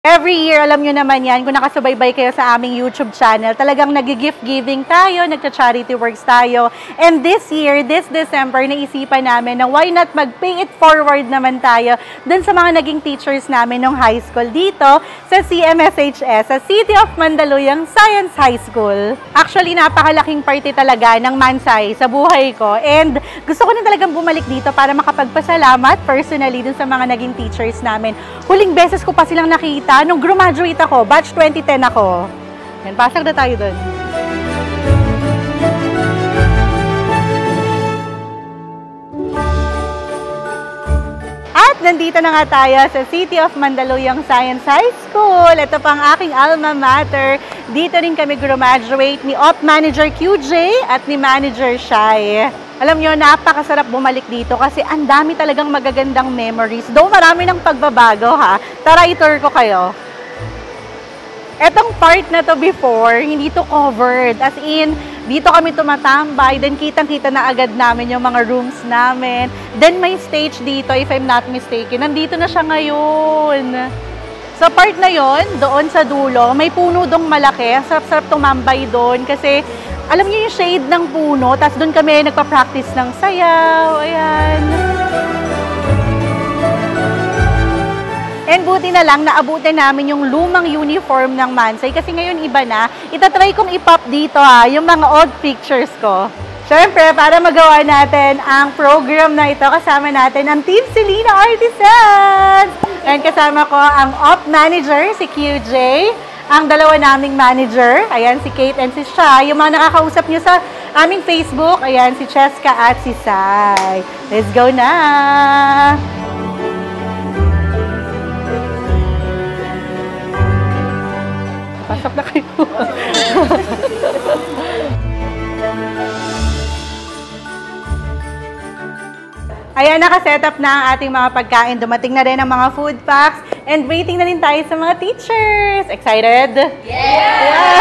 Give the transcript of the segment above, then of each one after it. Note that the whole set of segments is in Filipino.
Every year, alam nyo naman yan, kung nakasubaybay kayo sa aming YouTube channel, talagang nag-gift giving tayo, nagcha-charity works tayo. And this year, this December, naisipan namin na why not mag-pay it forward naman tayo dun sa mga naging teachers namin nung high school dito sa CMSHS, sa City of Mandaluyong Science High School. Actually, napakalaking party talaga ng Mansay sa buhay ko. And gusto ko na talagang bumalik dito para makapagpasalamat personally dun sa mga naging teachers namin. Huling beses ko pa silang nakita nung graduate ako, batch 2010 ako. Yan, pasok na tayo dun. At nandito na nga tayo sa City of Mandaluyong Science High School. Ito pang aking alma mater. Dito rin kami graduate ni Op Manager QJ at ni Manager Shai. Alam nyo, napakasarap bumalik dito kasi ang dami talagang magagandang memories. Though marami ng pagbabago ha. Tara, i-tour ko kayo. Etong part na to before, hindi to covered. As in, dito kami tumatambay. Then kitang-kita na agad namin yung mga rooms namin. Then may stage dito, if I'm not mistaken. Nandito na siya ngayon. Sa part na yon, doon sa dulo, may puno dong malaki. Sarap-sarap tumambay doon kasi alam niyo yung shade ng puno, tapos doon kami nagpa-practice ng sayaw. Ayan. And buti na lang, naabutin namin yung lumang uniform ng Mansay kasi ngayon iba na. Itatry kong i-pop dito yung mga old pictures ko. Siyempre, para magawa natin ang program na ito, kasama natin ang Team Selena Artisans! And kasama ko ang Op Manager, si QJ. Ang dalawa naming manager, ayan, si Kate and si Shai. Yung mga nakakausap nyo sa aming Facebook, ayan, si Cheska at si Sai. Let's go na! Pasok na kayo. Ayan, nakasetup na ang ating mga pagkain. Dumating na rin ang mga food packs. And waiting na rin tayo sa mga teachers. Excited? Yeah!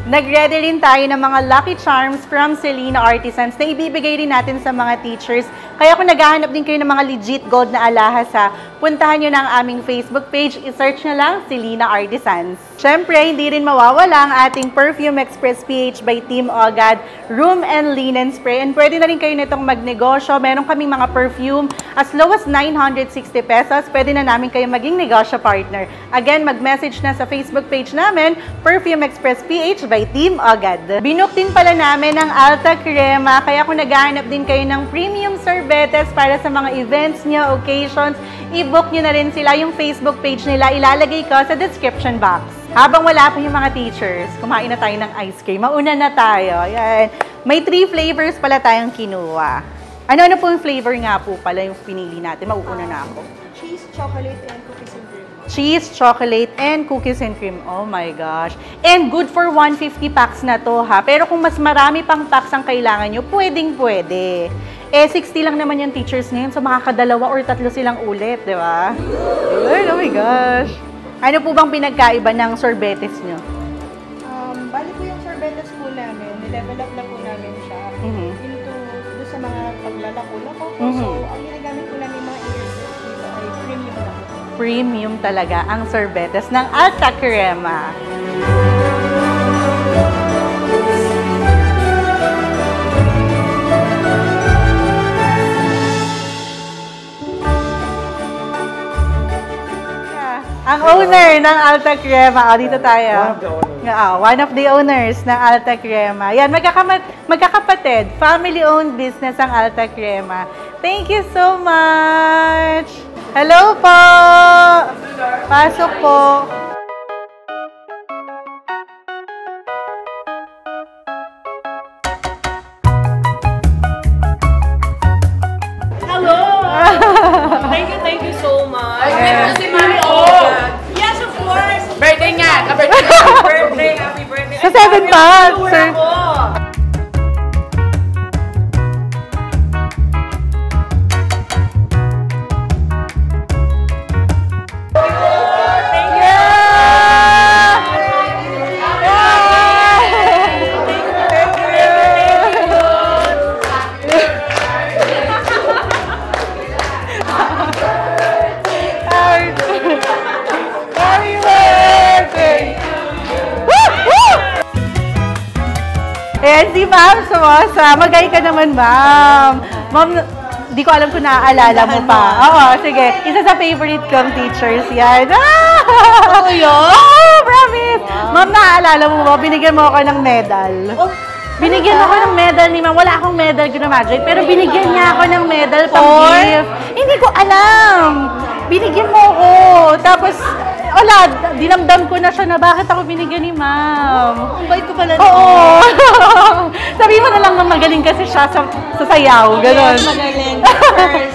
Nag-ready rin tayo ng mga Lucky Charms from Selena Artisans na ibibigay rin natin sa mga teachers. Kaya kung naghahanap din kayo ng mga legit gold na alahas, puntahan nyo na ang aming Facebook page. I-search nyo lang Selena Artisans. Siyempre, hindi rin mawawala ang ating Perfume Express PH by Team Ogad Room and Linen Spray. And pwede na rin kayo nitong magnegosyo. Meron kaming mga perfume as low as 960 pesos. Pwede na namin kayo maging negosyo partner. Again, mag-message na sa Facebook page namin, Perfume Express PH by Team Ogad. Binook din pala namin ang Alta Crema. Kaya kung naghahanap din kayo ng premium sorbetes para sa mga events nyo, occasions, i-book nyo na rin sila. Yung Facebook page nila, ilalagay ko sa description box. Habang wala pa yung mga teachers, kumain na tayo ng ice cream. Mauna na tayo. Ayan. May 3 flavors pala tayong kinuha. Ano-ano po yung flavor nga po pala yung pinili natin? Mauuna na ako. Cheese, chocolate, and cookies and cream. Cheese, chocolate, and cookies and cream. Oh my gosh. And good for 150 packs na to ha. Pero kung mas marami pang packs ang kailangan nyo, pwedeng-pwede. Eh, 60 lang naman yung teachers ngayon, so makakadalawa or 3 silang ulit, di ba? Oh my gosh. Ano po bang pinagkaiba ng sorbetes nyo? Bali po yung sorbetes po namin, nilevel up na po namin siya into do sa mga paglalako-lako po. So, ang ginagamit po namin mga ingredients dito ay premium na po. Premium talaga ang sorbetes ng Alta Crema. Ang owner ng Alta Crema. Dito tayo. One of the owners ng Alta Crema. Yan, magkakapatid. Family-owned business ang Alta Crema. Thank you so much! Hello po! Pasok po. Hello! Thank you so much. Yes, of course! Birthday nga! Happy birthday! Sa 7 pa! Sir. Thank you! Ayan, si Ma'am Sumosa. Mag-hi ka naman, Ma'am. Ma'am, di ko alam kung naaalala mo pa. Oo, sige. Isa sa favorite kong teachers yan. Oo yun? Oo, promise. Ma'am, naaalala mo ba? Binigyan mo ako ng medal. Binigyan ako ng medal ni Ma'am. Wala akong medal graduate, pero binigyan niya ako ng medal pang-gift. Hindi ko alam. Binigyan mo ako. Tapos, wala, dinamdam ko na siya na bakit ako binigyan ni Ma'am. Ang bait ko pala. Oo. Sabi mo na lang na magaling kasi siya sa sayaw. Ganon. Yes, magaling.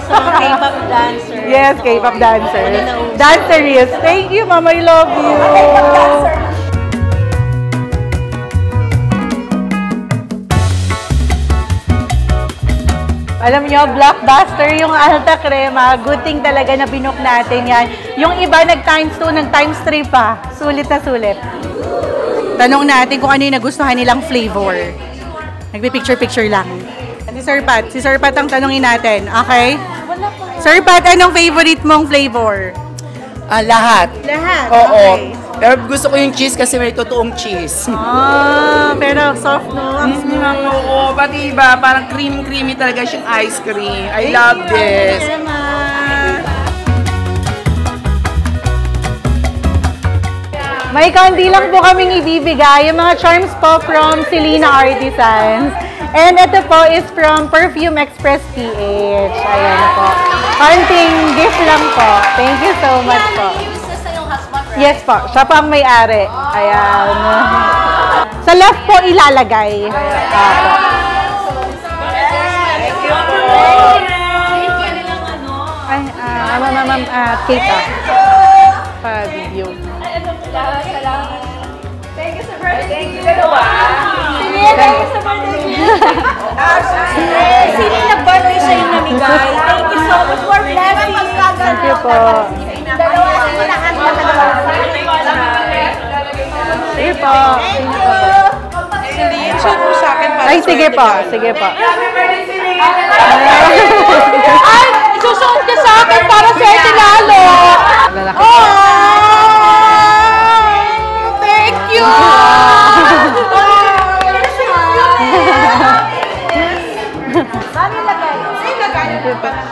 So, K-pop dancer. Yes, K-pop dancer. Dancerist. Thank you, Ma'am. I love you. Alam nyo, blockbuster yung Alta Crema. Good thing talaga na binook natin yan. Yung iba nag-times 2, nag-times 3 pa. Sulit na sulit. Tanong natin kung ano yung nagustuhan nilang flavor. Nagpi-picture-picture lang. Si Sir Pat ang tanongin natin. Okay? Sir Pat, anong favorite mong flavor? Lahat. Lahat? Oo. Okay. Pero gusto ko yung cheese kasi may totoong cheese. Pero soft no? Oo, pati iba, parang creamy talaga siyang ice cream. I love this. May konti lang po kaming ibibigay. Yung mga charms po from Selena Artisans. And ito po is from Perfume Express PH. Ayan po. Konting gift lang po. Thank you so much po. Yes po. Siya po ang may-ari. Ayan. Sa left po ilalagay. Apo. Ay, ma'am, cake pa-video. Thank you sa birthday. Thank you, dalawa. Thank you sa birthday. Sino yung nag-birthday siya yung namigay? Thank you so much for blessing. Thank you po. Sige po. Celine, show mo sa akin para Ay, sige po. Sige po. Ay, isusuot ka sa akin para swerte lalo. Thank you.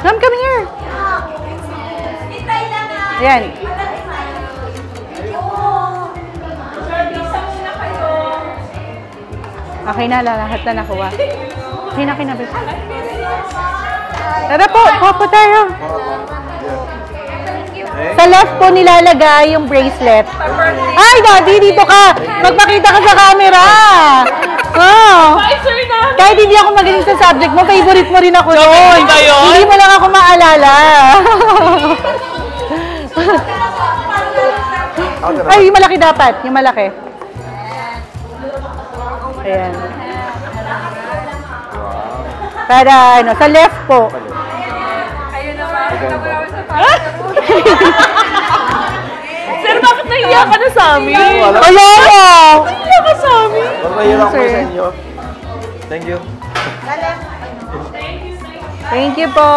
Ma'am, come here. Ayan. Okay na, lahat na nakuha. Okay na, babe. Tara po tayo. Sa left po nilalagay yung bracelet. Ay, Daddy, dito ka. Magpakita ka sa camera. Oh. Kahit hindi ako magaling sa subject mo, favorite mo rin ako noon. Hindi mo lang ako maalala. Ay, yung malaki dapat. Yung malaki. Ayan. Para ano, sa left po. Sir, bakit nahiya ka na sa amin? Wala ka! Nahiya ka sa amin? Mahiya lang po sa inyo. Thank you. Thank you po.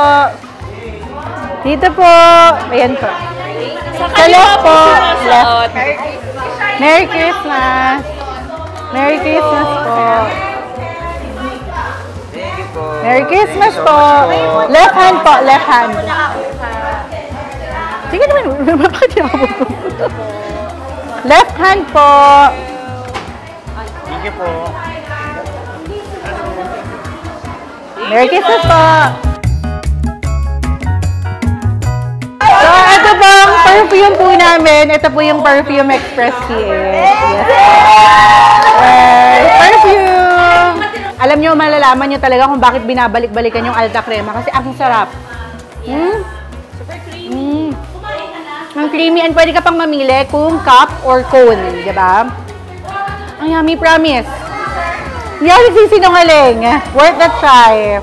Dito po. Ayan po. Sa left po. Left. Merry Christmas. Merry Christmas po. Merry Christmas po. Left hand po. Left hand. Sige naman. Bakit yung ako po? Left hand po. Thank you po. Merry Christmas po. So, ito pong perfume po namin. Ito po yung Perfume Express PH. Yes po. Perfume! Alam nyo, malalaman nyo talaga kung bakit binabalik-balikan yung Alta Crema. Kasi ang sarap. Super creamy. Ang creamy. And pwede ka pang mamili kung cup or cone. Diba? Ang yummy, promise. Hindi ako nagsisinungaling. Worth the try.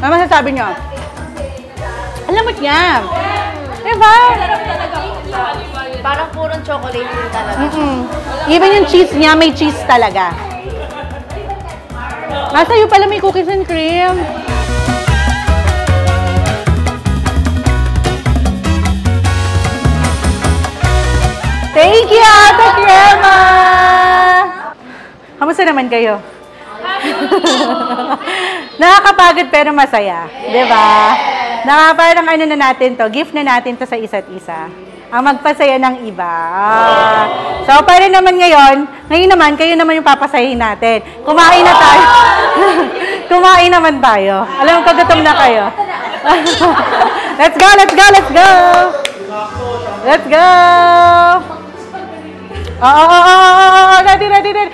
Ano masasabi nyo? Alam mo niya. Diba? Parang purong chocolate din talaga. Even yung cheese niya, may cheese talaga. Masa'yo pala may cookies and cream. Thank you, Ate Crema! Kamusta naman kayo? Nakakapagod pero masaya. Diba? Parang ano na natin to, gift na natin to sa isa't isa. Ang magpasaya ng iba. So, para naman ngayon naman, kayo naman yung papasayahin natin. Kumain na tayo. Kumain naman tayo. Alam ko, gutom na kayo. Let's go, let's go, let's go! Let's go! Ready, ready, ready!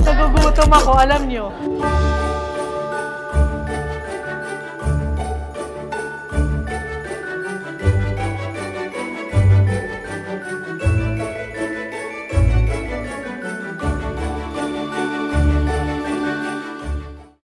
Nagugutom ako, alam nyo.